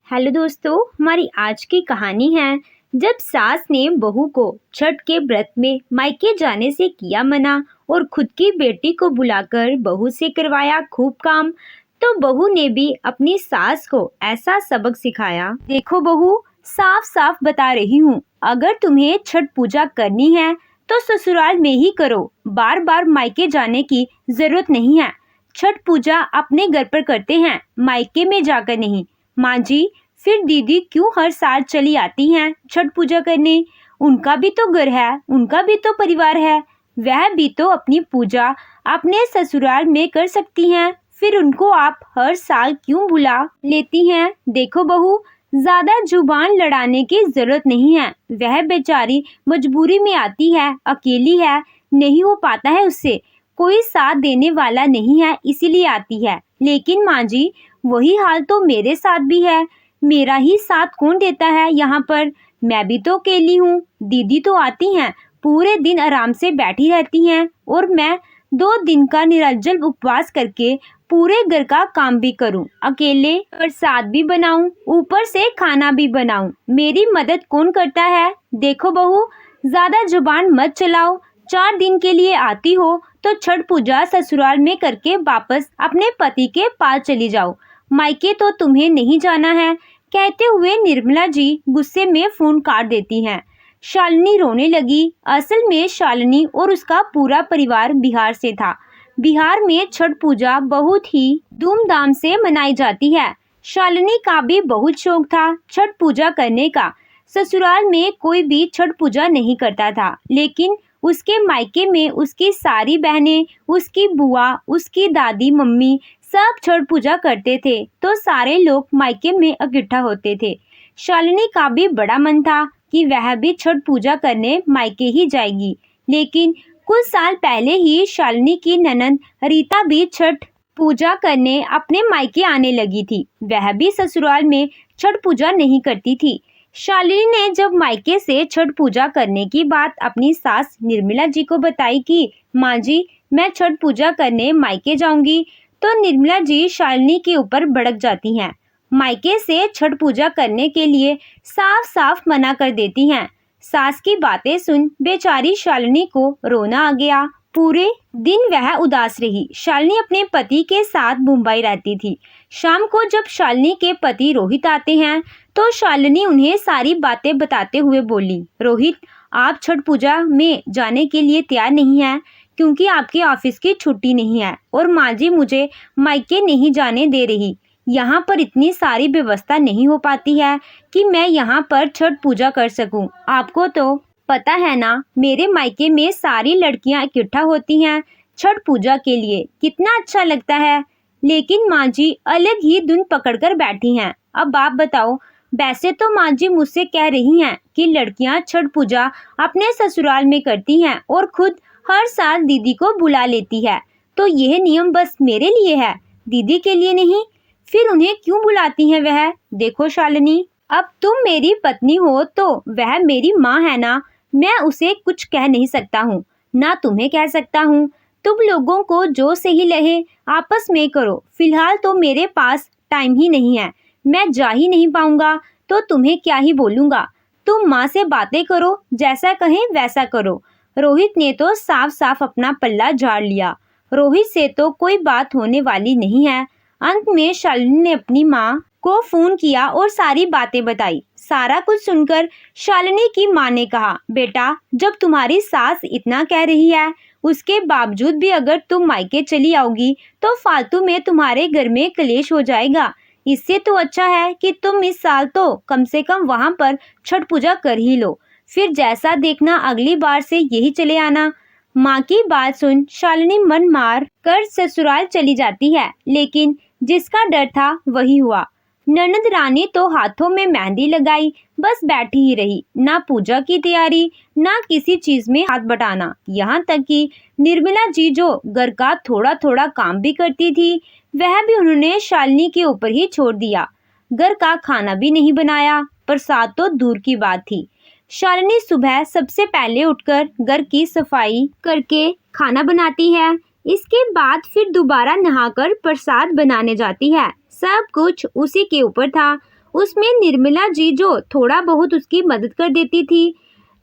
Hello दोस्तों, हमारी आज की कहानी है। जब सास ने बहू को छठ के व्रत में मायके जाने से किया मना और खुद की बेटी को बुलाकर बहू से करवाया खूब काम, तो बहू ने भी अपनी सास को ऐसा सबक सिखाया। देखो बहू, साफ साफ बता रही हूँ, अगर तुम्हें छठ पूजा करनी है तो ससुराल में ही करो, बार बार मायके जाने की जरूरत नहीं है। छठ पूजा अपने घर पर करते हैं, मायके में जाकर नहीं। माँ जी, फिर दीदी क्यों हर साल चली आती हैं छठ पूजा करने? उनका भी तो घर है, उनका भी तो परिवार है। वह भी तो अपनी पूजा अपने ससुराल में कर सकती हैं। फिर उनको आप हर साल क्यों बुला लेती हैं? देखो बहू, ज्यादा जुबान लड़ाने की जरूरत नहीं है। वह बेचारी मजबूरी में आती है, अकेली है, नहीं हो पाता है उससे, कोई साथ देने वाला नहीं है, इसीलिए आती है। लेकिन माँ जी, वही हाल तो मेरे साथ भी है। मेरा ही साथ कौन देता है यहाँ पर? मैं भी तो अकेली हूँ। दीदी तो आती हैं, पूरे दिन आराम से बैठी रहती हैं, और मैं 2 दिन का निर्जल उपवास करके पूरे घर का काम भी करूँ, अकेले प्रसाद भी बनाऊं, ऊपर से खाना भी बनाऊं। मेरी मदद कौन करता है? देखो बहू, ज्यादा जुबान मत चलाओ। 4 दिन के लिए आती हो तो छठ पूजा ससुराल में करके वापस अपने पति के पास चली जाओ। मायके तो तुम्हें नहीं जाना है। कहते हुए निर्मला जी गुस्से में फोन काट देती हैं। शालिनी रोने लगी। असल में शालिनी और उसका पूरा परिवार बिहार से था। बिहार में छठ पूजा बहुत ही धूमधाम से मनाई जाती है। शालिनी का भी बहुत शौक था छठ पूजा करने का। ससुराल में कोई भी छठ पूजा नहीं करता था, लेकिन उसके मायके में उसकी सारी बहनें, उसकी बुआ, उसकी दादी, मम्मी सब छठ पूजा करते थे, तो सारे लोग मायके में इकट्ठा होते थे। शालिनी का भी बड़ा मन था कि वह भी छठ पूजा करने मायके ही जाएगी, लेकिन कुछ साल पहले ही शालिनी की ननद रीता भी छठ पूजा करने अपने मायके आने लगी थी। वह भी ससुराल में छठ पूजा नहीं करती थी। शालिनी ने जब मायके से छठ पूजा करने की बात अपनी सास निर्मला जी को बताई कि माँ जी, मैं छठ पूजा करने मायके जाऊंगी, तो निर्मला जी शालिनी के ऊपर भड़क जाती हैं। मायके से छठ पूजा करने के लिए साफ साफ मना कर देती हैं। सास की बातें सुन बेचारी शालिनी को रोना आ गया। पूरे दिन वह उदास रही। शालिनी अपने पति के साथ मुंबई रहती थी। शाम को जब शालिनी के पति रोहित आते हैं, तो शालिनी उन्हें सारी बातें बताते हुए बोली, रोहित, आप छठ पूजा में जाने के लिए तैयार नहीं हैं क्योंकि आपके ऑफिस की छुट्टी नहीं है, और माँ जी मुझे मायके नहीं जाने दे रही। यहाँ पर इतनी सारी व्यवस्था नहीं हो पाती है कि मैं यहाँ पर छठ पूजा कर सकूँ। आपको तो पता है ना, मेरे मायके में सारी लड़कियाँ इकट्ठा होती हैं छठ पूजा के लिए, कितना अच्छा लगता है। लेकिन माँ जी अलग ही धुन पकड़कर बैठी हैं। अब आप बताओ, वैसे तो माँ जी मुझसे कह रही हैं कि लड़कियाँ छठ पूजा अपने ससुराल में करती हैं और खुद हर साल दीदी को बुला लेती है, तो यह नियम बस मेरे लिए है, दीदी के लिए नहीं। फिर उन्हें क्यों बुलाती हैं वह? देखो शालिनी, अब तुम मेरी पत्नी हो तो वह मेरी माँ है ना, मैं उसे कुछ कह नहीं सकता हूँ, ना तुम्हें कह सकता हूँ। तुम लोगों को जो सही लगे आपस में करो। फिलहाल तो मेरे पास टाइम ही नहीं है, मैं जा ही नहीं पाऊंगा, तो तुम्हें क्या ही बोलूंगा। तुम माँ से बातें करो, जैसा कहें वैसा करो। रोहित ने तो साफ साफ अपना पल्ला झाड़ लिया। रोहित से तो कोई बात होने वाली नहीं है। अंत में शालिनी ने अपनी माँ को फोन किया और सारी बातें बताई। सारा कुछ सुनकर शालिनी की माँ ने कहा, बेटा, जब तुम्हारी सास इतना कह रही है, उसके बावजूद भी अगर तुम मायके चली आओगी तो फालतू में तुम्हारे घर में कलेश हो जाएगा। इससे तो अच्छा है कि तुम इस साल तो कम से कम वहां पर छठ पूजा कर ही लो, फिर जैसा देखना अगली बार से यही चले आना। माँ की बात सुन शालिनी मन मार कर ससुराल चली जाती है, लेकिन जिसका डर था वही हुआ। ननद रानी तो हाथों में मेहंदी लगाई बस बैठी ही रही, ना पूजा की तैयारी, ना किसी चीज में हाथ बटाना। यहाँ तक कि निर्मला जी जो घर का थोड़ा थोड़ा काम भी करती थी, वह भी उन्होंने शालिनी के ऊपर ही छोड़ दिया। घर का खाना भी नहीं बनाया, प्रसाद तो दूर की बात थी। शालिनी सुबह सबसे पहले उठकर घर की सफाई करके खाना बनाती है, इसके बाद फिर दोबारा नहाकर प्रसाद बनाने जाती है। सब कुछ उसी के ऊपर था। उसमें निर्मला जी जो थोड़ा बहुत उसकी मदद कर देती थी,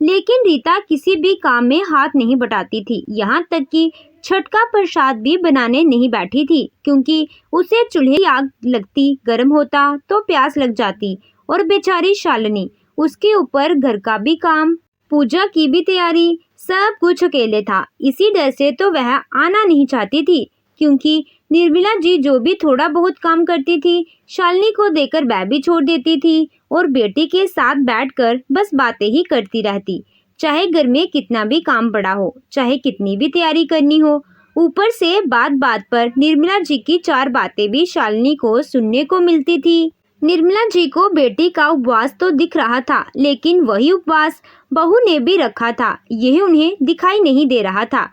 लेकिन रीता किसी भी काम में हाथ नहीं बटाती थी। यहाँ तक कि छठ का प्रसाद भी बनाने नहीं बैठी थी, क्योंकि उसे चूल्हे की आग लगती, गर्म होता तो प्यास लग जाती। और बेचारी शालिनी, उसके ऊपर घर का भी काम, पूजा की भी तैयारी, सब कुछ अकेले था। इसी डर से तो वह आना नहीं चाहती थी, क्योंकि निर्मला जी जो भी थोड़ा बहुत काम करती थी, शालिनी को देकर वह भी छोड़ देती थी और बेटी के साथ बैठकर बस बातें ही करती रहती। चाहे घर में कितना भी काम पड़ा हो, चाहे कितनी भी तैयारी करनी हो। ऊपर से बात बात पर निर्मला जी की 4 बातें भी शालिनी को सुनने को मिलती थी। निर्मला जी को बेटी का उपवास तो दिख रहा था, लेकिन वही उपवास बहू ने भी रखा था, यह उन्हें दिखाई नहीं दे रहा था।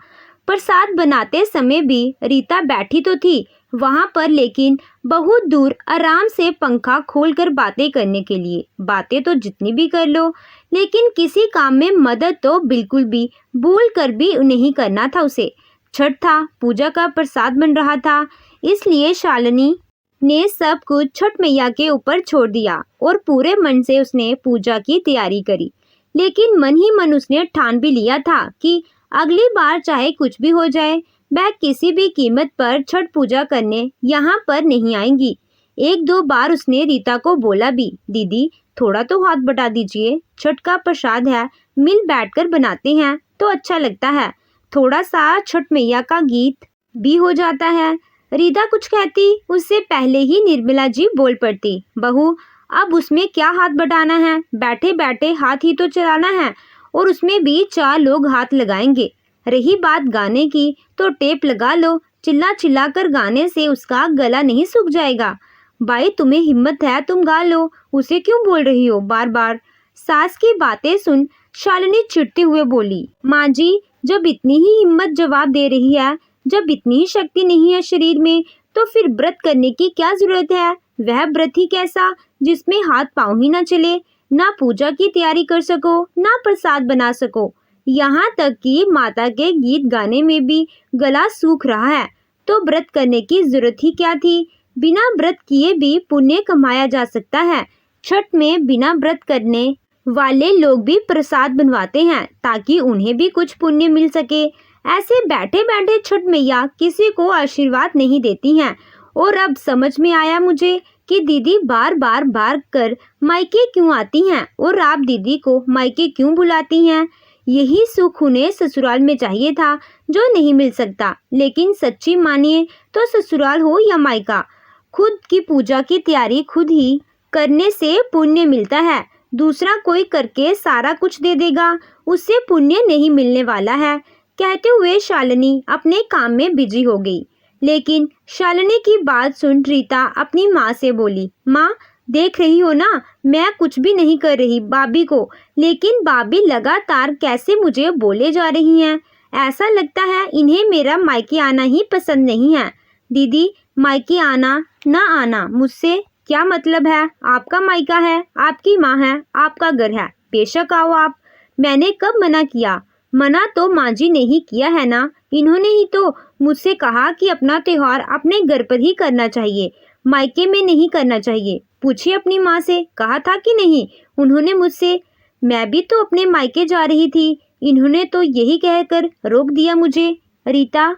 प्रसाद बनाते समय भी रीता बैठी तो थी वहां पर, लेकिन बहुत दूर आराम से पंखा खोलकर बातें करने के लिए। बातें तो जितनी भी कर लो, लेकिन किसी काम में मदद तो बिल्कुल भी भूल कर भी नहीं करना था उसे। छठ था, पूजा का प्रसाद बन रहा था, इसलिए शालिनी ने सब कुछ छठ मैया के ऊपर छोड़ दिया और पूरे मन से उसने पूजा की तैयारी करी। लेकिन मन ही मन उसने ठान भी लिया था कि अगली बार चाहे कुछ भी हो जाए, वह किसी भी कीमत पर छठ पूजा करने यहाँ पर नहीं आएंगी। 1-2 बार उसने रीता को बोला भी, दीदी थोड़ा तो हाथ बटा दीजिए, छठ का प्रसाद है, मिल बैठकर बनाते हैं तो अच्छा लगता है, थोड़ा सा छठ मैया का गीत भी हो जाता है। रीता कुछ कहती उससे पहले ही निर्मला जी बोल पड़ती, बहू अब उसमें क्या हाथ बटाना है, बैठे बैठे हाथ ही तो चलाना है, और उसमें भी 4 लोग हाथ लगाएंगे। रही बात गाने की, तो टेप लगा लो, चिल्ला चिल्ला कर गाने से उसका गला नहीं सूख जाएगा। भाई तुम्हें हिम्मत है, तुम गा लो, उसे क्यों बोल रही हो बार बार। सास की बातें सुन शालिनी चिढ़ते हुए बोली, माँ जी जब इतनी ही हिम्मत जवाब दे रही है, जब इतनी ही शक्ति नहीं है शरीर में, तो फिर व्रत करने की क्या जरूरत है। वह व्रत ही कैसा जिसमें हाथ पांव ही ना चले, ना पूजा की तैयारी कर सको, ना प्रसाद बना सको, यहाँ तक कि माता के गीत गाने में भी गला सूख रहा है, तो व्रत करने की जरूरत ही क्या थी। बिना व्रत किए भी पुण्य कमाया जा सकता है। छठ में बिना व्रत करने वाले लोग भी प्रसाद बनवाते हैं ताकि उन्हें भी कुछ पुण्य मिल सके। ऐसे बैठे बैठे छठ मैया किसी को आशीर्वाद नहीं देती हैं। और अब समझ में आया मुझे कि दीदी बार बार भाग कर मायके क्यों आती हैं और आप दीदी को मायके क्यों बुलाती हैं। यही सुख उन्हें ससुराल में चाहिए था, जो नहीं मिल सकता। लेकिन सच्ची मानिए तो ससुराल हो या मायका, खुद की पूजा की तैयारी खुद ही करने से पुण्य मिलता है। दूसरा कोई करके सारा कुछ दे देगा, उससे पुण्य नहीं मिलने वाला है। कहते हुए शालिनी अपने काम में बिजी हो गई। लेकिन शालिनी की बात सुन रीता अपनी माँ से बोली, माँ देख रही हो ना, मैं कुछ भी नहीं कर रही भाभी को, लेकिन भाभी लगातार कैसे मुझे बोले जा रही हैं। ऐसा लगता है इन्हें मेरा मायके आना ही पसंद नहीं है। दीदी मायके आना ना आना मुझसे क्या मतलब है, आपका मायका है, आपकी माँ है, आपका घर है, बेशक आओ आप। मैंने कब मना किया, मना तो माँ जी ने ही किया है ना, इन्होंने ही तो मुझसे कहा कि अपना त्योहार अपने घर पर ही करना चाहिए, मायके में नहीं करना चाहिए। पूछिए अपनी माँ से, कहा था कि नहीं उन्होंने मुझसे। मैं भी तो अपने मायके जा रही थी, इन्होंने तो यही कहकर रोक दिया मुझे। रीता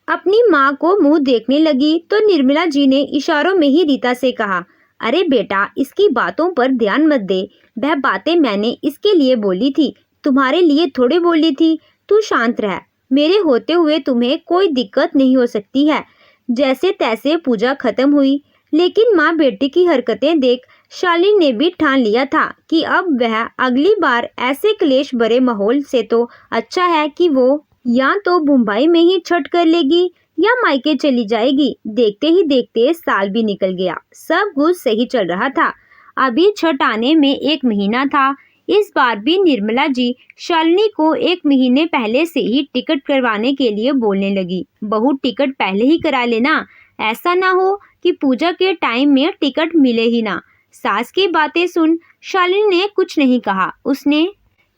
अपनी माँ को मुंह देखने लगी तो निर्मला जी ने इशारों में ही रीता से कहा, अरे बेटा इसकी बातों पर ध्यान मत दे, वह बातें मैंने इसके लिए बोली थी, तुम्हारे लिए थोड़ी बोली थी। तू शांत रह, मेरे होते हुए तुम्हें कोई दिक्कत नहीं हो सकती है। जैसे तैसे पूजा खत्म हुई। लेकिन माँ बेटी की हरकतें देख शालिनी ने भी ठान लिया था कि अब वह अगली बार ऐसे क्लेश भरे माहौल से तो अच्छा है कि वो या तो मुंबई में ही छठ कर लेगी या मायके चली जाएगी। देखते ही देखते साल भी निकल गया, सब कुछ सही चल रहा था। अभी छठ आने में 1 महीना था। इस बार भी निर्मला जी शालिनी को 1 महीने पहले से ही टिकट करवाने के लिए बोलने लगी। बहू टिकट पहले ही करा लेना, ऐसा ना हो कि पूजा के टाइम में टिकट मिले ही ना। सास की बातें सुन शालिनी ने कुछ नहीं कहा। उसने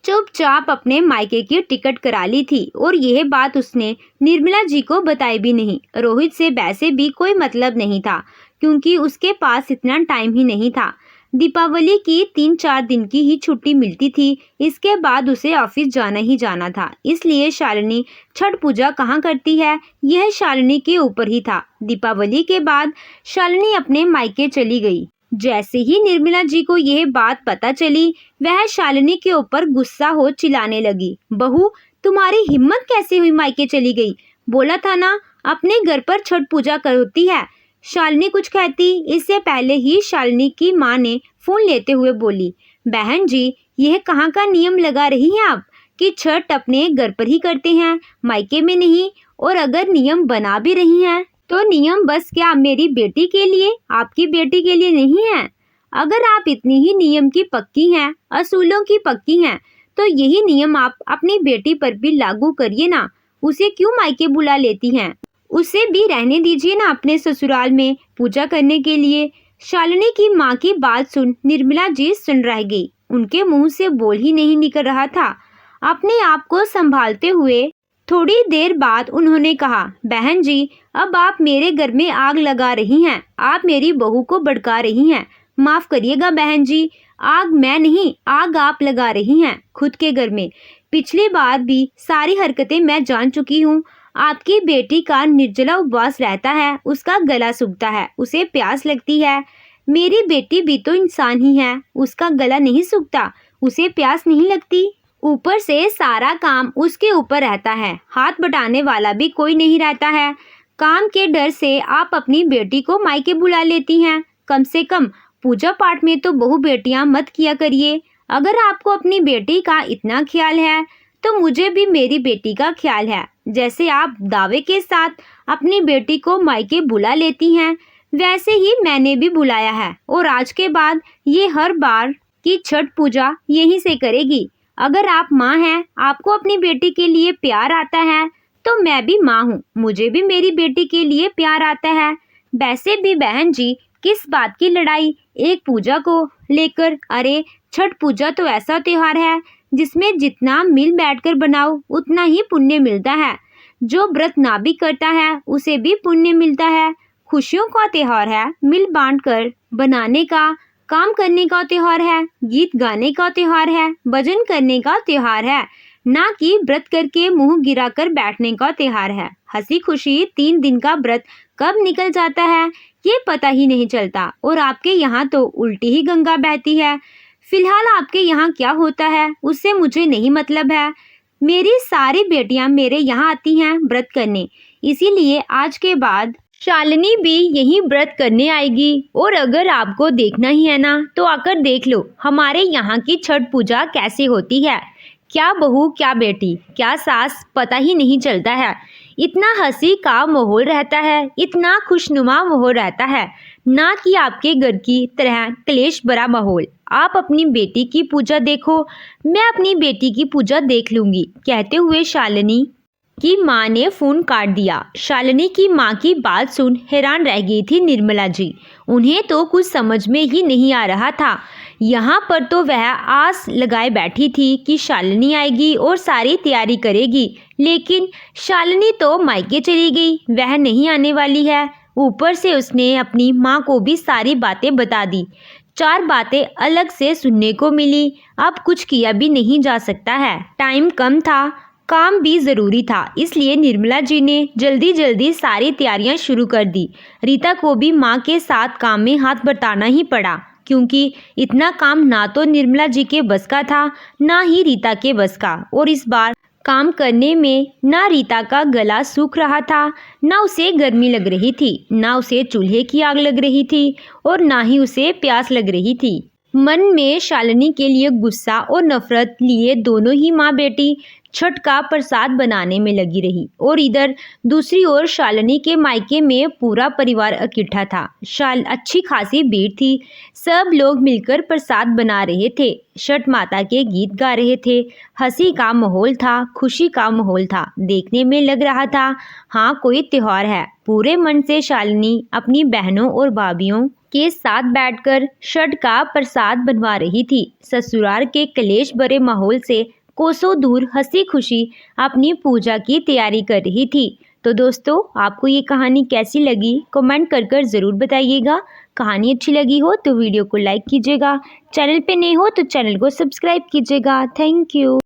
चुपचाप अपने मायके की टिकट करा ली थी और यह बात उसने निर्मला जी को बताई भी नहीं। रोहित से वैसे भी कोई मतलब नहीं था, क्योंकि उसके पास इतना टाइम ही नहीं था। दीपावली की 3-4 दिन की ही छुट्टी मिलती थी। इसके बाद उसे ऑफिस जाना ही जाना था। इसलिए शालिनी छठ पूजा कहाँ करती है, यह शालिनी के ऊपर ही था। दीपावली के बाद शालिनी अपने मायके चली गई। जैसे ही निर्मला जी को यह बात पता चली, वह शालिनी के ऊपर गुस्सा हो चिल्लाने लगी। बहू, तुम्हारी हिम्मत कैसे हुई मायके चली गई? बोला था ना अपने घर पर छठ पूजा होती है। शालिनी कुछ कहती इससे पहले ही शालिनी की माँ ने फोन लेते हुए बोली, बहन जी, यह कहाँ का नियम लगा रही हैं आप कि छठ अपने घर पर ही करते हैं, मायके में नहीं? और अगर नियम बना भी रही हैं तो नियम बस क्या मेरी बेटी के लिए, आपकी बेटी के लिए नहीं है? अगर आप इतनी ही नियम की पक्की हैं, असूलों की पक्की हैं, तो यही नियम आप अपनी बेटी पर भी लागू करिए ना। उसे क्यों मायके बुला लेती हैं? उसे भी रहने दीजिए ना अपने ससुराल में पूजा करने के लिए। शालिनी की माँ की बात सुन निर्मला जी सुन रह गई। उनके मुंह से बोल ही नहीं निकल रहा था। अपने आप को संभालते हुए थोड़ी देर बाद उन्होंने कहा, बहन जी, अब आप मेरे घर में आग लगा रही हैं। आप मेरी बहू को भड़का रही हैं। माफ करिएगा बहन जी, आग मैं नहीं, आग आप लगा रही हैं खुद के घर में। पिछली बार भी सारी हरकतें मैं जान चुकी हूँ। आपकी बेटी का निर्जला उपवास रहता है, उसका गला सूखता है, उसे प्यास लगती है। मेरी बेटी भी तो इंसान ही है, उसका गला नहीं सूखता, उसे प्यास नहीं लगती। ऊपर से सारा काम उसके ऊपर रहता है, हाथ बटाने वाला भी कोई नहीं रहता है। काम के डर से आप अपनी बेटी को मायके बुला लेती हैं। कम से कम पूजा पाठ में तो बहू बेटियां मत किया करिए। अगर आपको अपनी बेटी का इतना ख्याल है तो मुझे भी मेरी बेटी का ख्याल है। जैसे आप दावे के साथ अपनी बेटी को मायके बुला लेती हैं, वैसे ही मैंने भी बुलाया है और आज के बाद ये हर बार की छठ पूजा यहीं से करेगी। अगर आप माँ हैं, आपको अपनी बेटी के लिए प्यार आता है, तो मैं भी माँ हूँ, मुझे भी मेरी बेटी के लिए प्यार आता है। वैसे भी बहन जी, किस बात की लड़ाई एक पूजा को लेकर? अरे छठ पूजा तो ऐसा त्योहार है जिसमें जितना मिल बैठकर बनाओ उतना ही पुण्य मिलता है। जो व्रत ना भी करता है उसे भी पुण्य मिलता है। खुशियों का त्योहार है, मिल बांट कर बनाने का, काम करने का त्योहार है, गीत गाने का त्योहार है, भजन करने का त्योहार है, ना कि व्रत करके मुंह गिराकर बैठने का त्योहार है। हंसी खुशी 3 दिन का व्रत कब निकल जाता है ये पता ही नहीं चलता। और आपके यहाँ तो उल्टी ही गंगा बहती है। फिलहाल आपके यहाँ क्या होता है उससे मुझे नहीं मतलब है। मेरी सारी बेटियां मेरे यहाँ आती हैं व्रत करने, इसीलिए आज के बाद शालिनी भी यही व्रत करने आएगी। और अगर आपको देखना ही है ना तो आकर देख लो हमारे यहाँ की छठ पूजा कैसे होती है। क्या बहू, क्या बेटी, क्या सास, पता ही नहीं चलता है। इतना हंसी का माहौल रहता है, इतना खुशनुमा माहौल रहता है, ना कि आपके घर की तरह क्लेश भरा माहौल। आप अपनी बेटी की पूजा देखो, मैं अपनी बेटी की पूजा देख लूंगी। कहते हुए शालिनी की माँ ने फोन काट दिया। शालिनी की माँ की बात सुन हैरान रह गई थी निर्मला जी। उन्हें तो कुछ समझ में ही नहीं आ रहा था। यहाँ पर तो वह आस लगाए बैठी थी कि शालिनी आएगी और सारी तैयारी करेगी, लेकिन शालिनी तो मायके चली गई, वह नहीं आने वाली है। ऊपर से उसने अपनी माँ को भी सारी बातें बता दी। 4 बातें अलग से सुनने को मिली। अब कुछ किया भी नहीं जा सकता है, टाइम कम था, काम भी ज़रूरी था, इसलिए निर्मला जी ने जल्दी जल्दी सारी तैयारियां शुरू कर दी। रीता को भी माँ के साथ काम में हाथ बटाना ही पड़ा, क्योंकि इतना काम ना तो निर्मला जी के बस का था, ना ही रीता के बस का। और इस बार काम करने में ना रीता का गला सूख रहा था, ना उसे गर्मी लग रही थी, ना उसे चूल्हे की आग लग रही थी, और ना ही उसे प्यास लग रही थी। मन में शालिनी के लिए गुस्सा और नफरत लिए दोनों ही माँ बेटी छठ का प्रसाद बनाने में लगी रही। और इधर दूसरी ओर शालिनी के मायके में पूरा परिवार इकट्ठा था। अच्छी खासी भीड़ थी, सब लोग मिलकर प्रसाद बना रहे थे, छठ माता के गीत गा रहे थे। हंसी का माहौल था, खुशी का माहौल था, देखने में लग रहा था हाँ कोई त्योहार है। पूरे मन से शालिनी अपनी बहनों और भाभीयों के साथ बैठकर छठ का प्रसाद बनवा रही थी। ससुराल के कलेश भरे माहौल से कोसों दूर हंसी खुशी अपनी पूजा की तैयारी कर रही थी। तो दोस्तों, आपको ये कहानी कैसी लगी कमेंट कर ज़रूर बताइएगा। कहानी अच्छी लगी हो तो वीडियो को लाइक कीजिएगा, चैनल पे नए हो तो चैनल को सब्सक्राइब कीजिएगा। Thank you.